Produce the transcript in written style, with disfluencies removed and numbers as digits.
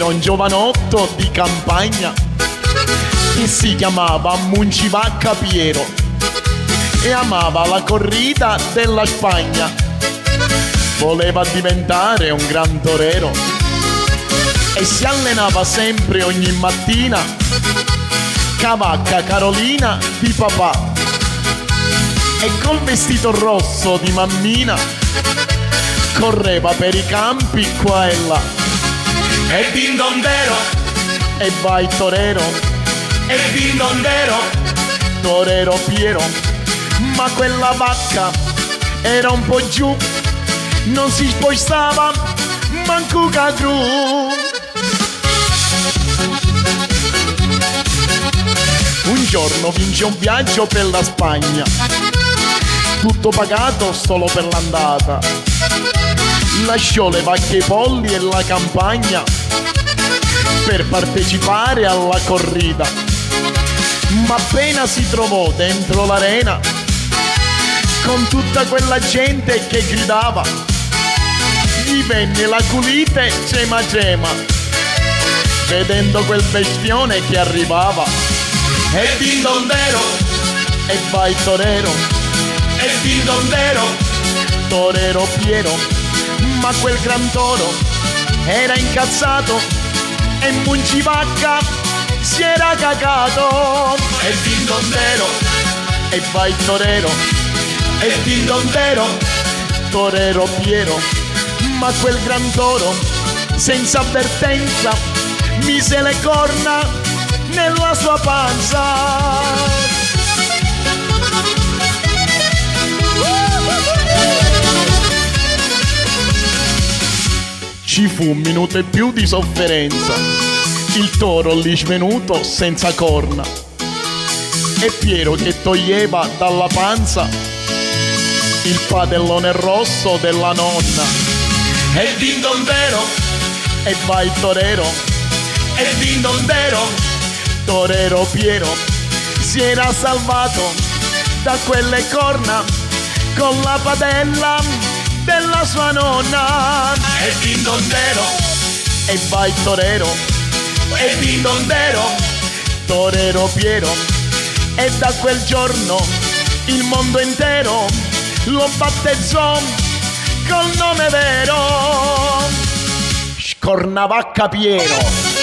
C'era un giovanotto di campagna che si chiamava Muncivacca Piero e amava la corrida della Spagna. Voleva diventare un gran torero e si allenava sempre ogni mattina Cavacca Carolina di papà, e col vestito rosso di mammina correva per i campi qua e là. E dindondero, E vai torero, e dindondero, torero Piero, ma quella vacca era un po' giù, non si spostava manco cadru. Un giorno vince un viaggio per la Spagna, tutto pagato solo per l'andata. Lasciò le vacche e i polli e la campagna per partecipare alla corrida. Ma appena si trovò dentro l'arena con tutta quella gente che gridava, gli venne l'aculite cema cema vedendo quel bestione che arrivava. e dindondero, E vai torero, e dindondero, torero Piero, ma quel gran toro era incazzato e Muncivacca si era cagato. e dindondero, E vai torero, e dindondero, torero Piero, ma quel gran toro senza avvertenza mise le corna nella sua panza. Ci fu un minuto e più di sofferenza, il toro lì svenuto senza corna e Piero che toglieva dalla panza il padellone rosso della nonna. e dindondero, E vai torero, e dindondero, torero Piero, si era salvato da quelle corna con la padella della sua nonna. e dindondero, E vai torero, e dindondero, torero Piero, e da quel giorno il mondo intero lo battezzò col nome vero, Scornavacca Piero.